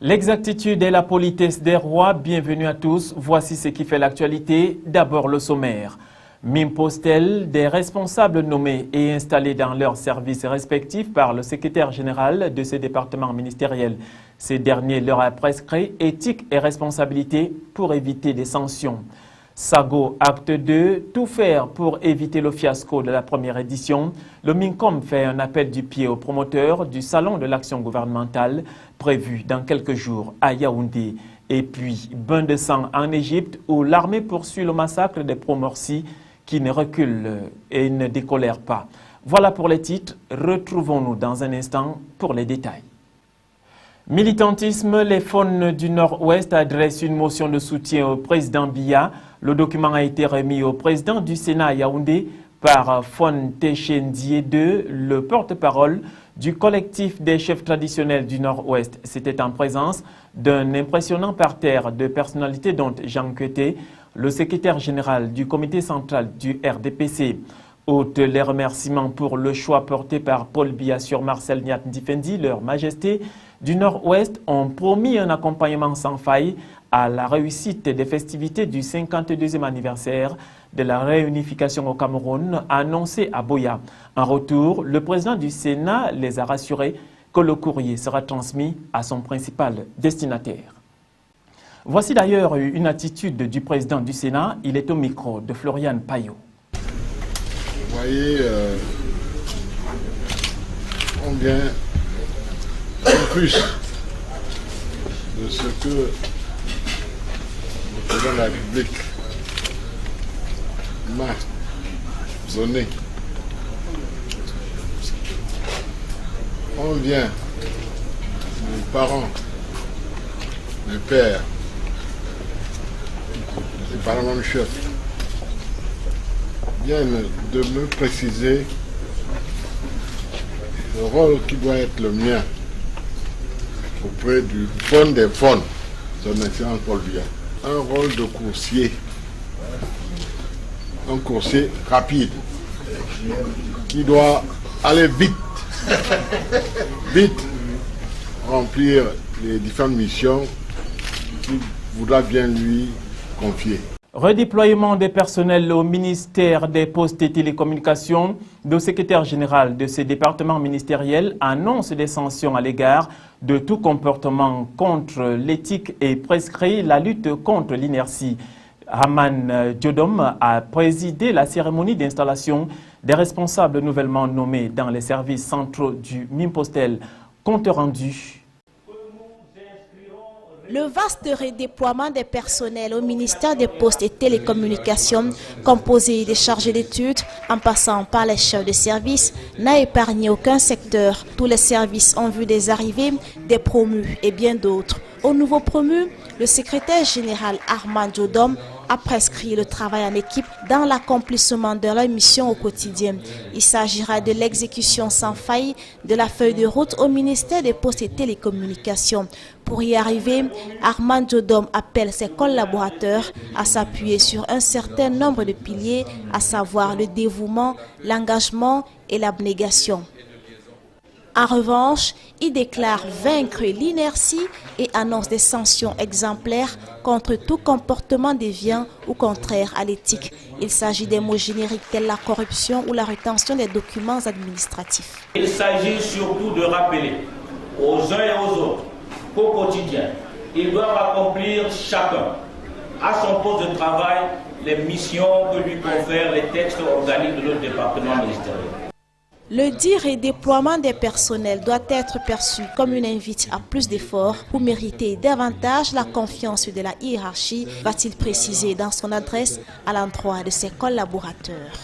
L'exactitude et la politesse des rois, bienvenue à tous. Voici ce qui fait l'actualité. D'abord le sommaire. Mimpostel, des responsables nommés et installés dans leurs services respectifs par le secrétaire général de ces départements ministériels. Ces derniers leur a prescrit éthique et responsabilité pour éviter des sanctions. Sago, acte 2, tout faire pour éviter le fiasco de la première édition. Le MINCOM fait un appel du pied aux promoteurs du Salon de l'action gouvernementale prévu dans quelques jours à Yaoundé. Et puis, bain de sang en Égypte où l'armée poursuit le massacre des pro-Morsi qui ne recule et ne décolère pas. Voilà pour les titres. Retrouvons-nous dans un instant pour les détails. Militantisme, les faunes du Nord-Ouest adressent une motion de soutien au président Biya. Le document a été remis au président du Sénat à Yaoundé par Fon Techendie II, le porte-parole du collectif des chefs traditionnels du Nord-Ouest. C'était en présence d'un impressionnant parterre de personnalités dont Jean Keté, le secrétaire général du comité central du RDPC. Outre les remerciements pour le choix porté par Paul Biya sur Marcel Niat Ndifendi, leur majesté du Nord-Ouest ont promis un accompagnement sans faille à la réussite des festivités du 52e anniversaire de la réunification au Cameroun annoncé à Boya. En retour, le président du Sénat les a rassurés que le courrier sera transmis à son principal destinataire. Voici d'ailleurs une attitude du président du Sénat. Il est au micro de Florian Payot. Vous voyez, on vient en plus de ce que le président de la République m'a donné. On vient, mes parents, mes pères, les parlements de chef, viennent de me préciser le rôle qui doit être le mien auprès du fond des fonds, son excellence Paul Biya. Un rôle de coursier, un coursier rapide, qui doit aller vite, vite remplir les différentes missions qu'il voudra bien lui confier. Redéploiement des personnels au ministère des Postes et Télécommunications. Le secrétaire général de ces départements ministériels annonce des sanctions à l'égard de tout comportement contre l'éthique et prescrit la lutte contre l'inertie. Haman Diodom a présidé la cérémonie d'installation des responsables nouvellement nommés dans les services centraux du Mimpostel. Compte rendu. Le vaste redéploiement des personnels au ministère des Postes et Télécommunications, composé des chargés d'études en passant par les chefs de service, n'a épargné aucun secteur. Tous les services ont vu des arrivées, des promus et bien d'autres. Au nouveau promu, le secrétaire général Armand Diodom a prescrit le travail en équipe dans l'accomplissement de leur mission au quotidien. Il s'agira de l'exécution sans faille de la feuille de route au ministère des Postes et Télécommunications. Pour y arriver, Armand Diodom appelle ses collaborateurs à s'appuyer sur un certain nombre de piliers, à savoir le dévouement, l'engagement et l'abnégation. En revanche, il déclare vaincre l'inertie et annonce des sanctions exemplaires contre tout comportement déviant ou contraire à l'éthique. Il s'agit des mots génériques tels la corruption ou la rétention des documents administratifs. Il s'agit surtout de rappeler aux uns et aux autres qu'au quotidien, ils doivent accomplir chacun à son poste de travail les missions que lui confèrent les textes organiques de notre département ministériel. Le dire et déploiement des personnels doit être perçu comme une invite à plus d'efforts pour mériter davantage la confiance de la hiérarchie, va-t-il préciser dans son adresse à l'endroit de ses collaborateurs.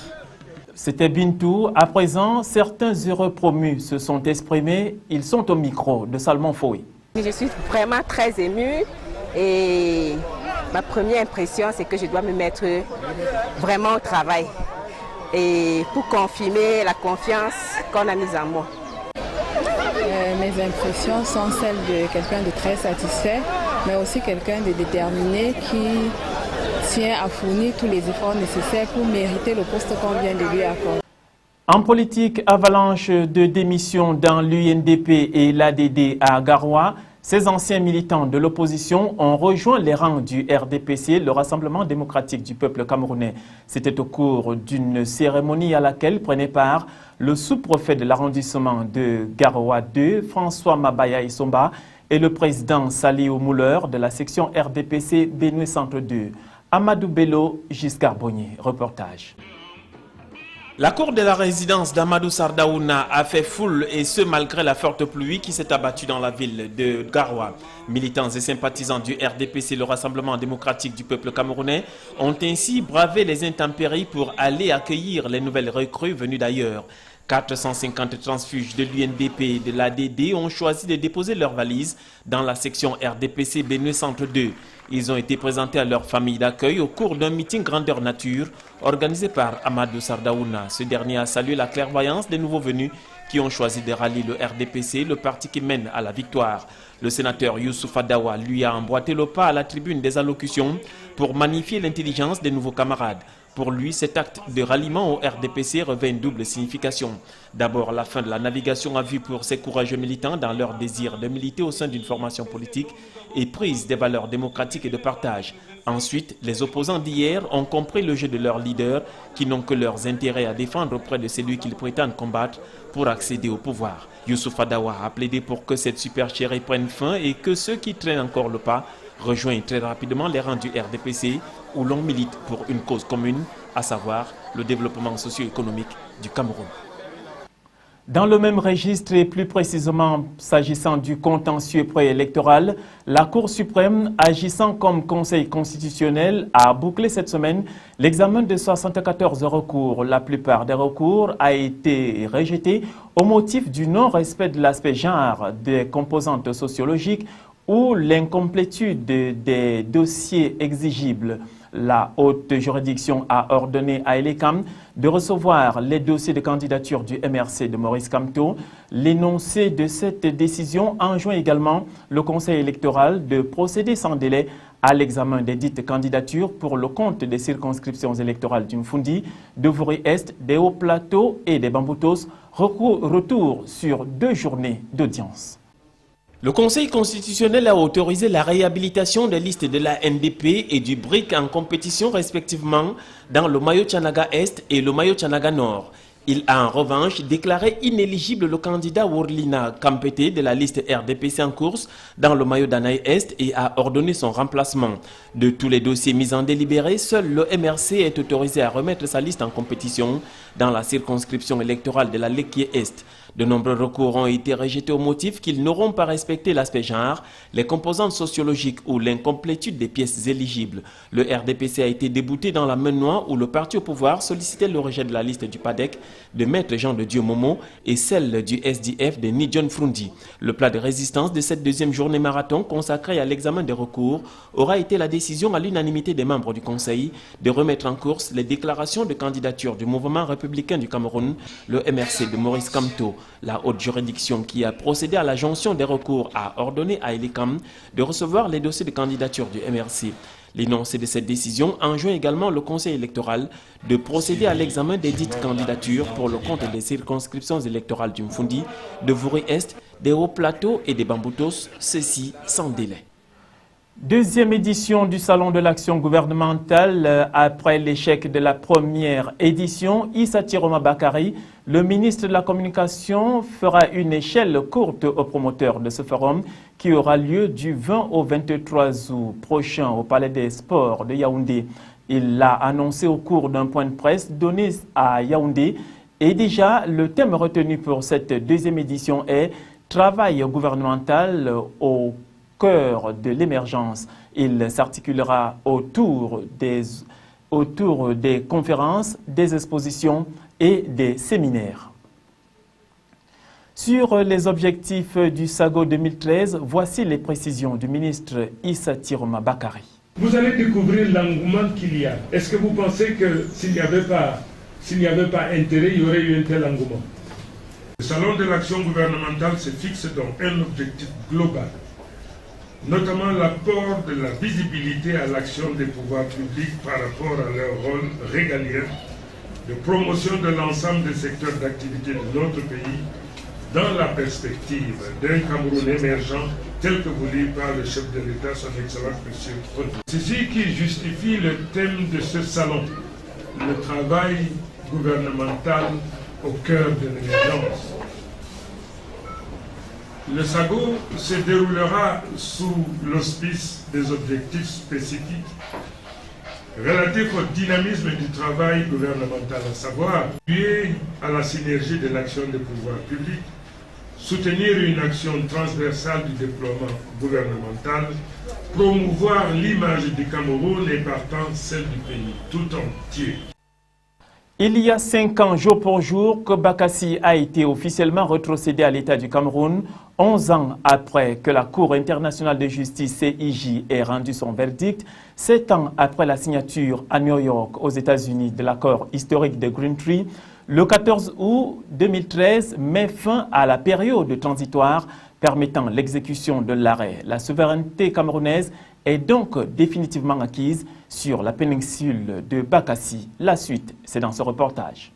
C'était Bintou. À présent, certains heureux promus se sont exprimés. Ils sont au micro de Salmon Foué. Je suis vraiment très émue et ma première impression, c'est que je dois me mettre vraiment au travail et pour confirmer la confiance qu'on a mise en moi. Mes impressions sont celles de quelqu'un de très satisfait, mais aussi quelqu'un de déterminé qui tient à fournir tous les efforts nécessaires pour mériter le poste qu'on vient de lui accorder. En politique, avalanche de démissions dans l'UNDP et l'ADD à Garoua. Ces anciens militants de l'opposition ont rejoint les rangs du RDPC, le Rassemblement démocratique du peuple camerounais. C'était au cours d'une cérémonie à laquelle prenait part le sous-préfet de l'arrondissement de Garoua 2, François Mabaya Isomba, et le président Saliou Mouleur de la section RDPC Benue Centre 2. Amadou Bello, Giscard Bonnier, reportage. La cour de la résidence d'Amadou Sardaouna a fait foule et ce malgré la forte pluie qui s'est abattue dans la ville de Garoua. Militants et sympathisants du RDPC, le Rassemblement démocratique du peuple camerounais, ont ainsi bravé les intempéries pour aller accueillir les nouvelles recrues venues d'ailleurs. 450 transfuges de l'UNDP et de l'ADD ont choisi de déposer leurs valises dans la section RDPC Benue Centre 2. Ils ont été présentés à leur famille d'accueil au cours d'un meeting grandeur nature organisé par Amadou Sardaouna. Ce dernier a salué la clairvoyance des nouveaux venus qui ont choisi de rallier le RDPC, le parti qui mène à la victoire. Le sénateur Youssouf Adawa lui a emboîté le pas à la tribune des allocutions pour magnifier l'intelligence des nouveaux camarades. Pour lui, cet acte de ralliement au RDPC revêt une double signification. D'abord, la fin de la navigation à vue pour ces courageux militants dans leur désir de militer au sein d'une formation politique et prise des valeurs démocratiques et de partage. Ensuite, les opposants d'hier ont compris le jeu de leurs leaders qui n'ont que leurs intérêts à défendre auprès de celui qu'ils prétendent combattre pour accéder au pouvoir. Youssouf Adawa a plaidé pour que cette supercherie prenne fin et que ceux qui traînent encore le pas rejoignent très rapidement les rangs du RDPC où l'on milite pour une cause commune, à savoir le développement socio-économique du Cameroun. Dans le même registre et plus précisément s'agissant du contentieux préélectoral, la Cour suprême, agissant comme conseil constitutionnel, a bouclé cette semaine l'examen de 74 recours. La plupart des recours a été rejeté au motif du non-respect de l'aspect genre des composantes sociologiques ou l'incomplétude des dossiers exigibles. La haute juridiction a ordonné à Elecam de recevoir les dossiers de candidature du MRC de Maurice Kamto. L'énoncé de cette décision enjoint également le Conseil électoral de procéder sans délai à l'examen des dites candidatures pour le compte des circonscriptions électorales du Mfundi, de Vouri-Est, des Hauts-Plateaux et des Bamboutos. Retour sur 2 journées d'audience. Le Conseil constitutionnel a autorisé la réhabilitation des listes de la NDP et du BRIC en compétition respectivement dans le Mayo-Tchanaga Est et le Mayo-Tchanaga Nord. Il a en revanche déclaré inéligible le candidat Wourlina Kampete de la liste RDPC en course dans le Mayo-Danaï Est et a ordonné son remplacement. De tous les dossiers mis en délibéré, seul le MRC est autorisé à remettre sa liste en compétition dans la circonscription électorale de la Lekié Est. De nombreux recours ont été rejetés au motif qu'ils n'auront pas respecté l'aspect genre, les composantes sociologiques ou l'incomplétude des pièces éligibles. Le RDPC a été débouté dans la Menoie où le parti au pouvoir sollicitait le rejet de la liste du PADEC de Maître Jean de Dieu Momo et celle du SDF de Nidjon Frundi. Le plat de résistance de cette deuxième journée marathon consacrée à l'examen des recours aura été la décision à l'unanimité des membres du Conseil de remettre en course les déclarations de candidature du mouvement républicain du Cameroun, le MRC de Maurice Kamto. La haute juridiction qui a procédé à la jonction des recours a ordonné à Elecam de recevoir les dossiers de candidature du MRC. L'énoncé de cette décision enjoint également le Conseil électoral de procéder à l'examen des dites candidatures pour le compte des circonscriptions électorales du Mfundi, de Vouri-Est, des Hauts-Plateaux et des Bamboutos, ceci sans délai. Deuxième édition du Salon de l'action gouvernementale. Après l'échec de la première édition, Issa Tiroma Bakari, le ministre de la Communication, fera une échelle courte aux promoteurs de ce forum qui aura lieu du 20 au 23 août prochain au Palais des Sports de Yaoundé. Il l'a annoncé au cours d'un point de presse donné à Yaoundé. Et déjà, le thème retenu pour cette deuxième édition est « Travail gouvernemental au cœur de l'émergence ». Il s'articulera autour des conférences, des expositions et des séminaires. Sur les objectifs du SAGO 2013, voici les précisions du ministre Issa Tiroma Bakari. Vous allez découvrir l'engouement qu'il y a. Est-ce que vous pensez que s'il n'y avait pas intérêt, il y aurait eu un tel engouement? Le Salon de l'action gouvernementale se fixe donc un objectif global, notamment l'apport de la visibilité à l'action des pouvoirs publics par rapport à leur rôle régalien de promotion de l'ensemble des secteurs d'activité de notre pays dans la perspective d'un Cameroun émergent tel que voulu par le chef de l'État, son Excellence M. Renaud. C'est ce qui justifie le thème de ce salon, le travail gouvernemental au cœur de l'émergence. Le SAGO se déroulera sous l'auspice des objectifs spécifiques relatifs au dynamisme du travail gouvernemental, à savoir appuyer à la synergie de l'action des pouvoirs publics, soutenir une action transversale du déploiement gouvernemental, promouvoir l'image du Cameroun et partant celle du pays tout entier. Il y a 5 ans, jour pour jour, que Bakassi a été officiellement rétrocédé à l'État du Cameroun, 11 ans après que la Cour internationale de justice CIJ ait rendu son verdict, 7 ans après la signature à New York, aux États-Unis, de l'accord historique de Green Tree, le 14 août 2013 met fin à la période transitoire permettant l'exécution de l'arrêt. La souveraineté camerounaise est donc définitivement acquise sur la péninsule de Bakassi. La suite, c'est dans ce reportage.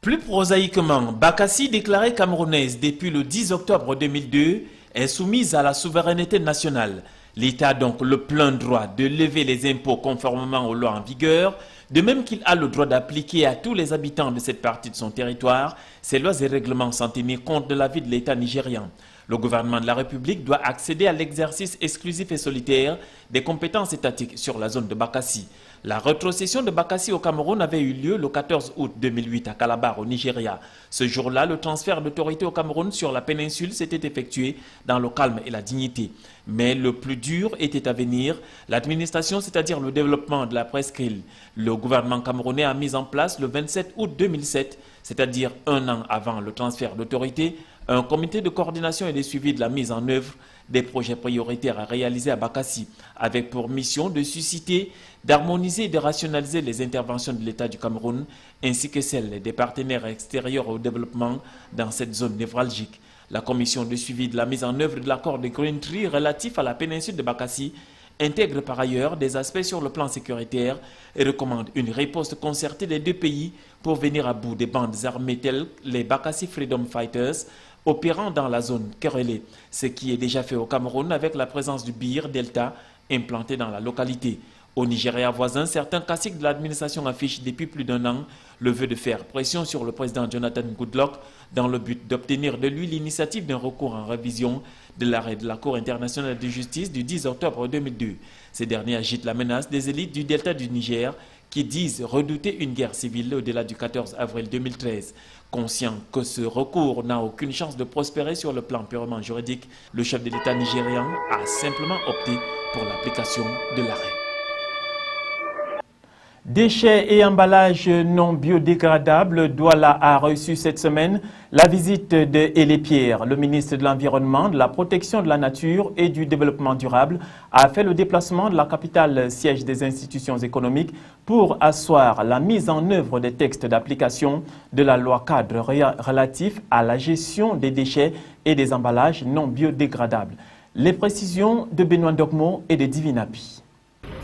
Plus prosaïquement, Bakassi, déclarée camerounaise depuis le 10 octobre 2002, est soumise à la souveraineté nationale. L'État a donc le plein droit de lever les impôts conformément aux lois en vigueur, de même qu'il a le droit d'appliquer à tous les habitants de cette partie de son territoire ces lois et règlements sans tenir compte de la vie de l'État nigérian. Le gouvernement de la République doit accéder à l'exercice exclusif et solitaire des compétences étatiques sur la zone de Bakassi. La rétrocession de Bakassi au Cameroun avait eu lieu le 14 août 2008 à Calabar, au Nigeria. Ce jour-là, le transfert d'autorité au Cameroun sur la péninsule s'était effectué dans le calme et la dignité. Mais le plus dur était à venir. L'administration, c'est-à-dire le développement de la presqu'île. Le gouvernement camerounais a mis en place le 27 août 2007, c'est-à-dire 1 an avant le transfert d'autorité, un comité de coordination et de suivi de la mise en œuvre des projets prioritaires à réaliser à Bakassi, avec pour mission de susciter, d'harmoniser et de rationaliser les interventions de l'État du Cameroun, ainsi que celles des partenaires extérieurs au développement dans cette zone névralgique. La commission de suivi de la mise en œuvre de l'accord de Green Tree relatif à la péninsule de Bakassi intègre par ailleurs des aspects sur le plan sécuritaire et recommande une riposte concertée des deux pays pour venir à bout des bandes armées telles les Bakassi Freedom Fighters, opérant dans la zone querellée, ce qui est déjà fait au Cameroun avec la présence du Bir Delta implanté dans la localité. Au Nigeria voisin, certains caciques de l'administration affichent depuis plus d'1 an le vœu de faire pression sur le président Jonathan Goodluck dans le but d'obtenir de lui l'initiative d'un recours en révision de l'arrêt de la Cour internationale de justice du 10 octobre 2002. Ces derniers agitent la menace des élites du delta du Niger qui disent redouter une guerre civile au-delà du 14 avril 2013. Conscient que ce recours n'a aucune chance de prospérer sur le plan purement juridique, le chef de l'État nigérian a simplement opté pour l'application de l'arrêt. Déchets et emballages non biodégradables, Douala a reçu cette semaine la visite de Hélé Pierre. Le ministre de l'Environnement, de la Protection de la Nature et du Développement durable a fait le déplacement de la capitale siège des institutions économiques pour asseoir la mise en œuvre des textes d'application de la loi cadre relatif à la gestion des déchets et des emballages non biodégradables. Les précisions de Benoît Dogmo et de Divinapi.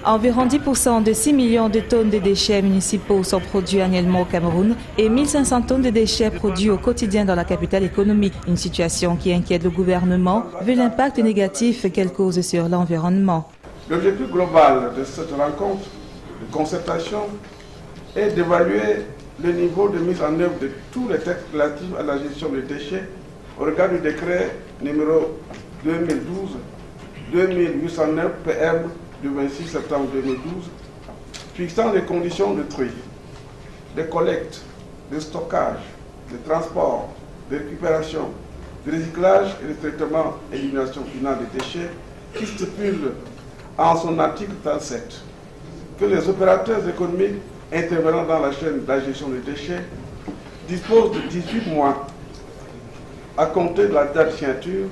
Environ 10% de 6 millions de tonnes de déchets municipaux sont produits annuellement au Cameroun et 1500 tonnes de déchets produits au quotidien dans la capitale économique. Une situation qui inquiète le gouvernement vu l'impact négatif qu'elle cause sur l'environnement. L'objectif global de cette rencontre de concertation est d'évaluer le niveau de mise en œuvre de tous les textes relatifs à la gestion des déchets au regard du décret numéro 2012-2809 PM du 26 septembre 2012, fixant les conditions de tri, de collecte, de stockage, de transport, de récupération, de recyclage et de traitement et élimination finale des déchets, qui stipule en son article 37 que les opérateurs économiques intervenant dans la chaîne de la gestion des déchets disposent de 18 mois à compter de la date de signature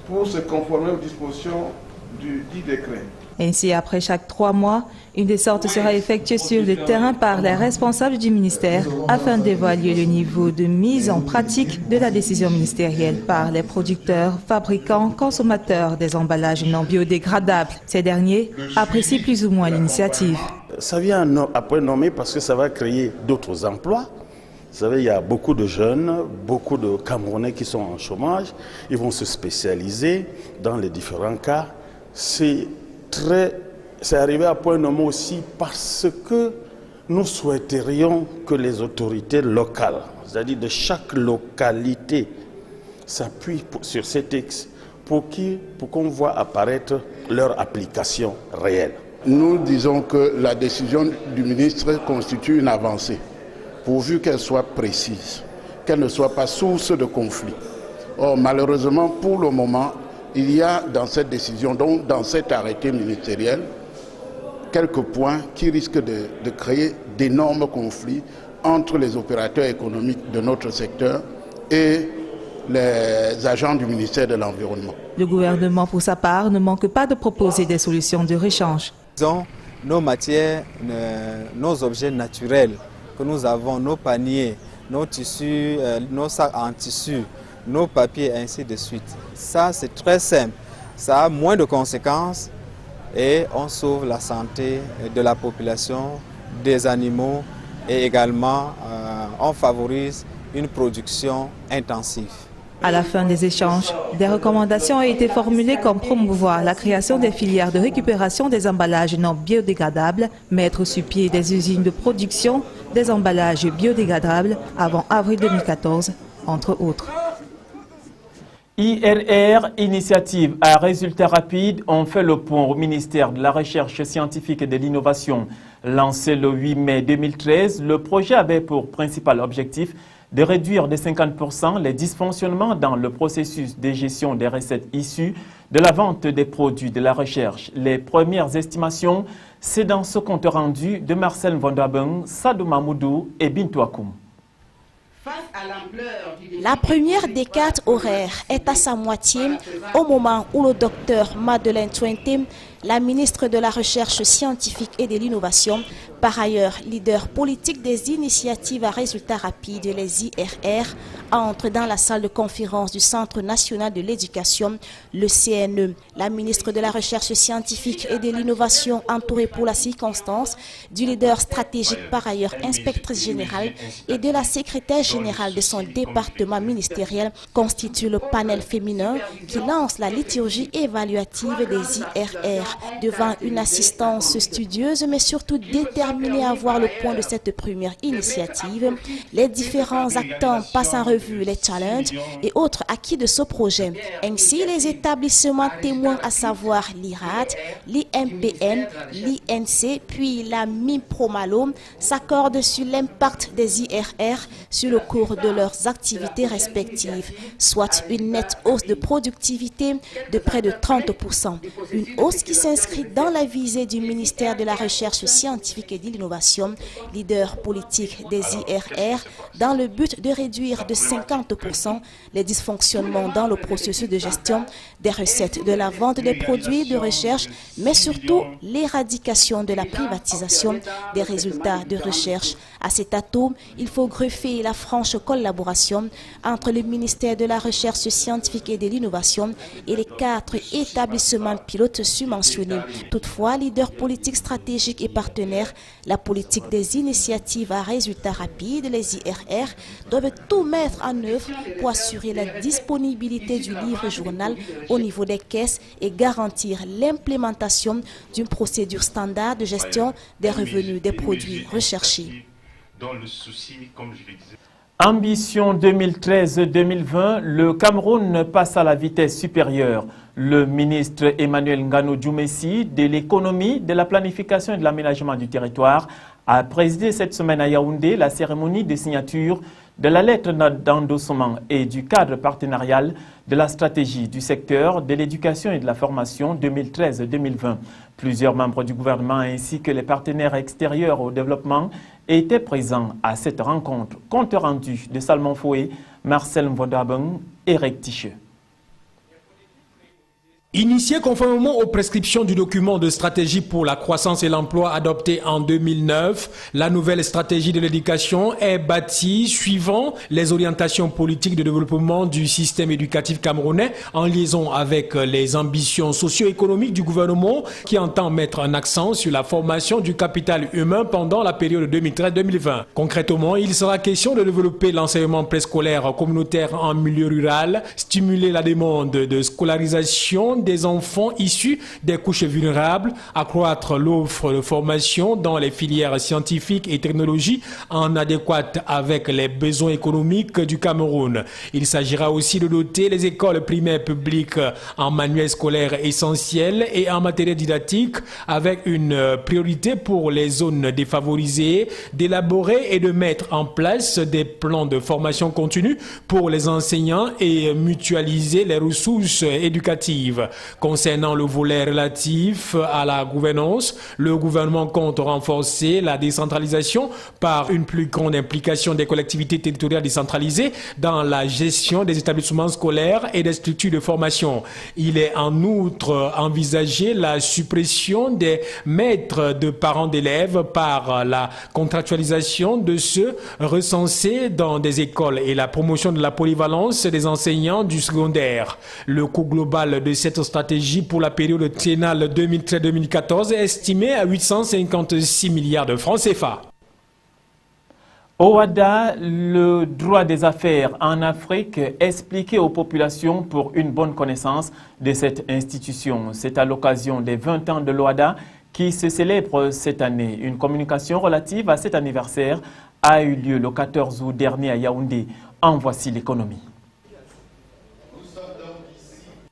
pour se conformer aux dispositions du dit décret. Ainsi, après chaque 3 mois, une descente sera effectuée sur le terrain par les responsables du ministère afin d'évaluer le niveau de mise en pratique de la décision ministérielle par les producteurs, fabricants, consommateurs des emballages non biodégradables. Ces derniers apprécient plus ou moins l'initiative. Ça vient après nommer parce que ça va créer d'autres emplois. Vous savez, il y a beaucoup de jeunes, beaucoup de Camerounais qui sont en chômage. Ils vont se spécialiser dans les différents cas. C'est arrivé à point nommé aussi parce que nous souhaiterions que les autorités locales, c'est-à-dire de chaque localité, s'appuient sur ces textes pour qu'on voit apparaître leur application réelle. Nous disons que la décision du ministre constitue une avancée, pourvu qu'elle soit précise, qu'elle ne soit pas source de conflit. Or, malheureusement, pour le moment, il y a dans cette décision, donc dans cet arrêté ministériel, quelques points qui risquent de créer d'énormes conflits entre les opérateurs économiques de notre secteur et les agents du ministère de l'Environnement. Le gouvernement, pour sa part, ne manque pas de proposer des solutions de rechange. Nos matières, nos objets naturels que nous avons, nos paniers, nos tissus, nos sacs en tissu, nos papiers, ainsi de suite. Ça, c'est très simple. Ça a moins de conséquences et on sauve la santé de la population, des animaux et également on favorise une production intensive. À la fin des échanges, des recommandations ont été formulées comme promouvoir la création des filières de récupération des emballages non biodégradables, mettre sur pied des usines de production des emballages biodégradables avant avril 2014, entre autres. IRR, initiative à résultats rapides, ont fait le point au ministère de la Recherche scientifique et de l'Innovation. Lancé le 8 mai 2013, le projet avait pour principal objectif de réduire de 50% les dysfonctionnements dans le processus de gestion des recettes issues de la vente des produits de la recherche. Les premières estimations, c'est dans ce compte rendu de Marcel Vondaben, Sadou Mamoudou et Bintou Akoum. La première décade horaire est à sa moitié au moment où le docteur Madeleine Twenty, la ministre de la Recherche scientifique et de l'Innovation, par ailleurs leader politique des initiatives à résultats rapides, les IRR, entre dans la salle de conférence du Centre national de l'éducation, le CNE. La ministre de la Recherche scientifique et de l'Innovation, entourée pour la circonstance du leader stratégique, par ailleurs inspectrice générale, et de la secrétaire générale de son département ministériel, constitue le panel féminin qui lance la liturgie évaluative des IRR. Devant une assistance studieuse, mais surtout déterminée à voir le point de cette première initiative, les différents acteurs passent en revue les challenges et autres acquis de ce projet. Ainsi, les établissements témoins, à savoir l'IRAD, l'IMPN, l'INC, puis la MIPROMALO, s'accordent sur l'impact des IRR sur le cours de leurs activités respectives, soit une nette hausse de productivité de près de 30%. Une hausse qui s'inscrit dans la visée du ministère de la Recherche scientifique et de l'Innovation, leader politique des IRR, dans le but de réduire de 50% les dysfonctionnements dans le processus de gestion des recettes de la vente des produits de recherche, mais surtout l'éradication de la privatisation des résultats de recherche. À cet atome, il faut greffer la franche collaboration entre le ministère de la Recherche scientifique et de l'Innovation et les 4 établissements pilotes subventionnés. Toutefois, leader politique stratégique et partenaire, la politique des initiatives à résultats rapides, les IRR, doivent tout mettre en œuvre pour assurer la disponibilité du livre-journal au niveau des caisses et garantir l'implémentation d'une procédure standard de gestion des revenus des produits recherchés. Dans le souci, comme je le disais. Ambition 2013-2020, le Cameroun passe à la vitesse supérieure. Le ministre Emmanuel Ngano Djoumessi de l'économie, de la planification et de l'aménagement du territoire a présidé cette semaine à Yaoundé la cérémonie de signature de la lettre d'endossement et du cadre partenarial de la stratégie du secteur de l'éducation et de la formation 2013-2020. Plusieurs membres du gouvernement ainsi que les partenaires extérieurs au développement étaient présents à cette rencontre. Compte rendu de Salmon Foué, Marcel Mvodabeng et Eric Ticheux. Initiée conformément aux prescriptions du document de stratégie pour la croissance et l'emploi adopté en 2009, la nouvelle stratégie de l'éducation est bâtie suivant les orientations politiques de développement du système éducatif camerounais en liaison avec les ambitions socio-économiques du gouvernement qui entend mettre un accent sur la formation du capital humain pendant la période 2013-2020. Concrètement, il sera question de développer l'enseignement préscolaire communautaire en milieu rural, stimuler la demande de scolarisation des enfants issus des couches vulnérables, accroître l'offre de formation dans les filières scientifiques et technologiques en adéquate avec les besoins économiques du Cameroun. Il s'agira aussi de doter les écoles primaires publiques en manuels scolaires essentiels et en matériel didactique avec une priorité pour les zones défavorisées, d'élaborer et de mettre en place des plans de formation continue pour les enseignants et mutualiser les ressources éducatives. Concernant le volet relatif à la gouvernance, le gouvernement compte renforcer la décentralisation par une plus grande implication des collectivités territoriales décentralisées dans la gestion des établissements scolaires et des structures de formation. Il est en outre envisagé la suppression des maîtres de parents d'élèves par la contractualisation de ceux recensés dans des écoles et la promotion de la polyvalence des enseignants du secondaire. Le coût global de cette stratégie pour la période triennale 2013-2014 est estimé à 856 milliards de francs CFA. OHADA, le droit des affaires en Afrique, expliqué aux populations pour une bonne connaissance de cette institution. C'est à l'occasion des 20 ans de l'OHADA qui se célèbre cette année. Une communication relative à cet anniversaire a eu lieu le 14 août dernier à Yaoundé. En voici l'économie.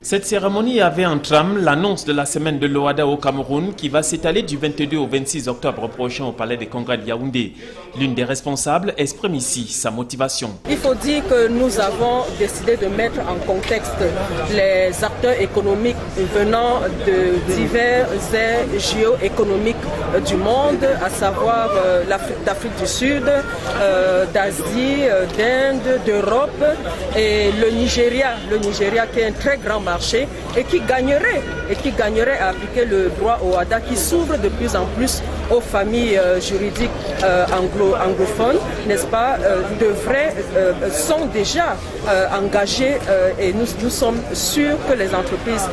Cette cérémonie avait en trame l'annonce de la semaine de l'OHADA au Cameroun qui va s'étaler du 22 au 26 octobre prochain au Palais des Congrès de Yaoundé. L'une des responsables exprime ici sa motivation. Il faut dire que nous avons décidé de mettre en contexte les acteurs économiques venant de divers aires géoéconomiques du monde, à savoir l'Afrique du Sud, d'Asie, d'Inde, d'Europe et le Nigeria qui est un très grand marché et qui gagnerait à appliquer le droit OHADA qui s'ouvre de plus en plus aux familles juridiques anglophones, n'est-ce pas, sont déjà engagés et nous sommes sûrs que les entreprises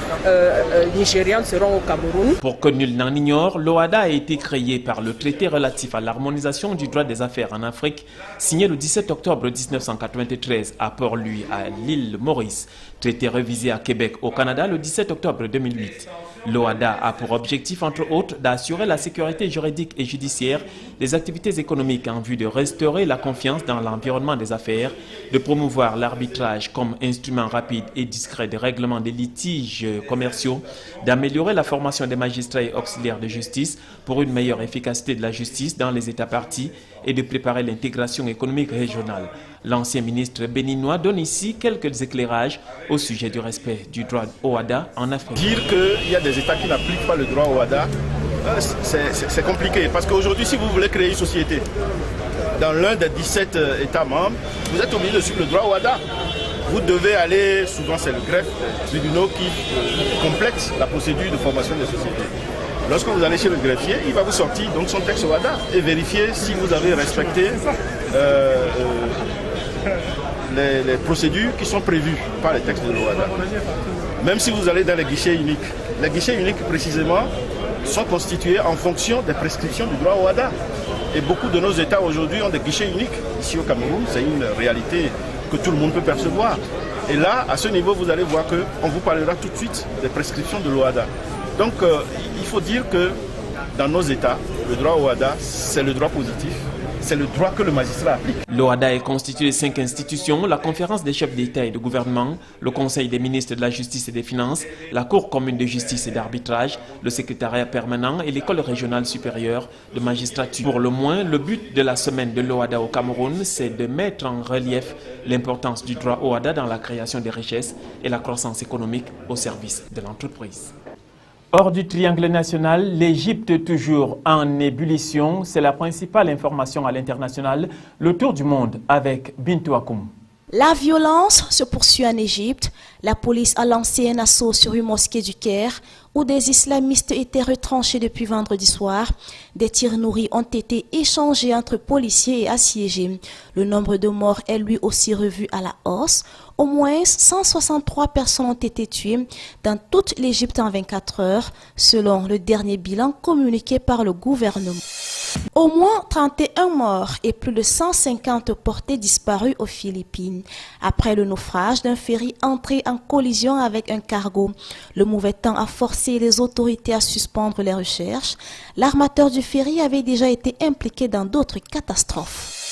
nigérianes seront au Cameroun. Pour que nul n'en ignore, l'OHADA a été créé par le traité relatif à l'harmonisation du droit des affaires en Afrique, signé le 17 octobre 1993 à Port-Louis, à l'île Maurice, traité révisé à Québec, au Canada, le 17 octobre 2008. L'OHADA a pour objectif, entre autres, d'assurer la sécurité juridique et judiciaire des activités économiques en vue de restaurer la confiance dans l'environnement des affaires, de promouvoir l'arbitrage comme instrument rapide et discret de règlement des litiges commerciaux, d'améliorer la formation des magistrats et auxiliaires de justice pour une meilleure efficacité de la justice dans les États parties et de préparer l'intégration économique régionale. L'ancien ministre béninois donne ici quelques éclairages au sujet du respect du droit OHADA en Afrique. Dire qu'il y a des États qui n'appliquent pas le droit OHADA, c'est compliqué. Parce qu'aujourd'hui, si vous voulez créer une société dans l'un des 17 États membres, vous êtes obligé de suivre le droit OHADA. Vous devez aller, souvent c'est le greffe, tribunal qui complète la procédure de formation des sociétés. Lorsque vous allez chez le greffier, il va vous sortir donc son texte OHADA et vérifier si vous avez respecté les procédures qui sont prévues par les textes de l'OHADA. Même si vous allez dans les guichets uniques précisément sont constitués en fonction des prescriptions du droit OHADA. Et beaucoup de nos États aujourd'hui ont des guichets uniques. Ici au Cameroun, c'est une réalité que tout le monde peut percevoir. Et là, à ce niveau, vous allez voir qu'on vous parlera tout de suite des prescriptions de l'OHADA. Donc, il faut dire que dans nos États, le droit OHADA, c'est le droit positif. C'est le droit que le magistrat applique. L'OHADA est constitué de 5 institutions, la conférence des chefs d'État et de gouvernement, le conseil des ministres de la justice et des finances, la cour commune de justice et d'arbitrage, le secrétariat permanent et l'école régionale supérieure de magistrature. Pour le moins, le but de la semaine de l'OHADA au Cameroun, c'est de mettre en relief l'importance du droit OHADA dans la création des richesses et la croissance économique au service de l'entreprise. Hors du triangle national, l'Égypte toujours en ébullition. C'est la principale information à l'international. Le tour du monde avec Bintou Akoum. La violence se poursuit en Égypte. La police a lancé un assaut sur une mosquée du Caire où des islamistes étaient retranchés depuis vendredi soir. Des tirs nourris ont été échangés entre policiers et assiégés. Le nombre de morts est lui aussi revu à la hausse. Au moins 163 personnes ont été tuées dans toute l'Égypte en 24 heures, selon le dernier bilan communiqué par le gouvernement. Au moins 31 morts et plus de 150 portés disparus aux Philippines, après le naufrage d'un ferry entré en collision avec un cargo. Le mauvais temps a forcé les autorités à suspendre les recherches. L'armateur du ferry avait déjà été impliqué dans d'autres catastrophes.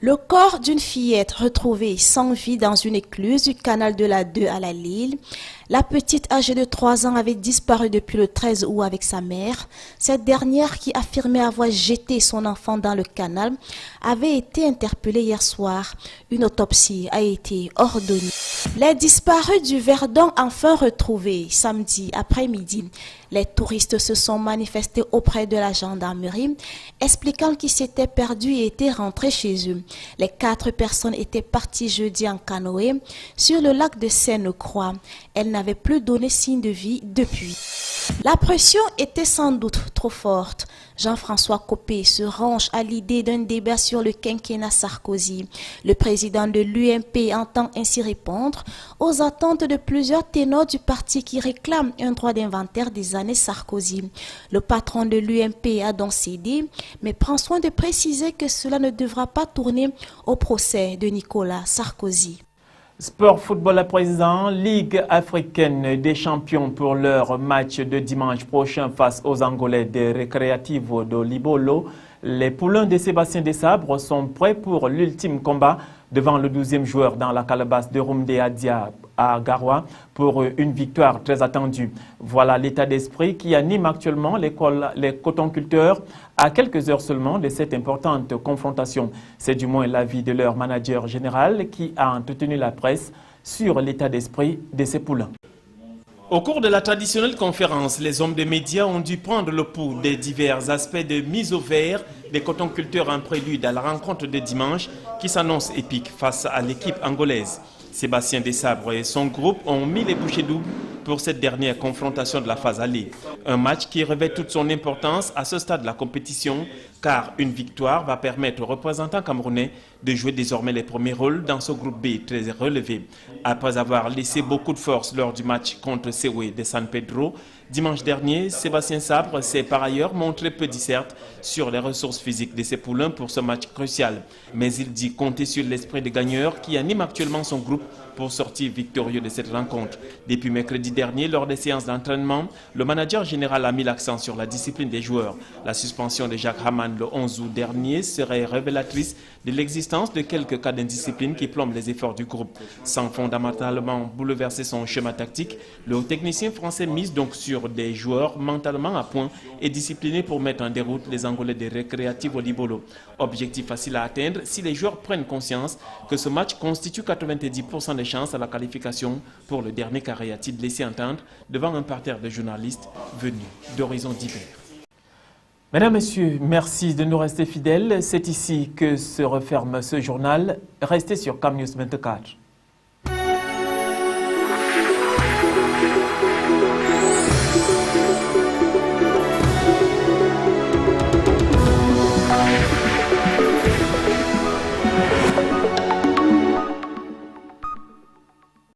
Le corps d'une fillette retrouvée sans vie dans une écluse du canal de la 2 à la Lille. La petite âgée de 3 ans avait disparu depuis le 13 août avec sa mère. Cette dernière, qui affirmait avoir jeté son enfant dans le canal, avait été interpellée hier soir. Une autopsie a été ordonnée. Les disparus du Verdon enfin retrouvés samedi après-midi. Les touristes se sont manifestés auprès de la gendarmerie, expliquant qu'ils s'étaient perdus et étaient rentrés chez eux. Les 4 personnes étaient parties jeudi en canoë sur le lac de Seine-Croix. Elles n'avaient plus donné signe de vie depuis. La pression était sans doute trop forte. Jean-François Copé se range à l'idée d'un débat sur le quinquennat Sarkozy. Le président de l'UMP entend ainsi répondre aux attentes de plusieurs ténors du parti qui réclament un droit d'inventaire des années Sarkozy. Le patron de l'UMP a donc cédé, mais prend soin de préciser que cela ne devra pas tourner au procès de Nicolas Sarkozy. Sport football à présent, Ligue africaine des champions pour leur match de dimanche prochain face aux Angolais de Recreativo de Libolo. Les poulains de Sébastien Desabre sont prêts pour l'ultime combat devant le 12e joueur dans la calebasse de Rumde Adia à Garoua pour une victoire très attendue. Voilà l'état d'esprit qui anime actuellement les cotonculteurs à quelques heures seulement de cette importante confrontation. C'est du moins l'avis de leur manager général qui a entretenu la presse sur l'état d'esprit de ces poulains. Au cours de la traditionnelle conférence, les hommes des médias ont dû prendre le pouls des divers aspects de mise au vert des cotonculteurs en prélude à la rencontre de dimanche qui s'annonce épique face à l'équipe angolaise. Sébastien Desabre et son groupe ont mis les bouchées doubles pour cette dernière confrontation de la phase aller. Un match qui revêt toute son importance à ce stade de la compétition, car une victoire va permettre aux représentants camerounais de jouer désormais les premiers rôles dans ce groupe B très relevé. Après avoir laissé beaucoup de force lors du match contre Sewe de San Pedro, dimanche dernier, Sébastien Sabre s'est par ailleurs montré peu disserte sur les ressources physiques de ses poulains pour ce match crucial. Mais il dit compter sur l'esprit de gagneur qui anime actuellement son groupe pour sortir victorieux de cette rencontre. Depuis mercredi dernier, lors des séances d'entraînement, le manager général a mis l'accent sur la discipline des joueurs. La suspension de Jacques Hamann le 11 août dernier serait révélatrice de l'existence de quelques cas d'indiscipline qui plombent les efforts du groupe. Sans fondamentalement bouleverser son schéma tactique, le technicien français mise donc sur des joueurs mentalement à point et disciplinés pour mettre en déroute les Angolais de Recreativo Libolo. Objectif facile à atteindre si les joueurs prennent conscience que ce match constitue 90% des chances à la qualification pour le dernier carré, a-t-il laissé entendre devant un parterre de journalistes venus d'horizons divers. Mesdames, Messieurs, merci de nous rester fidèles. C'est ici que se referme ce journal. Restez sur CAM News 24.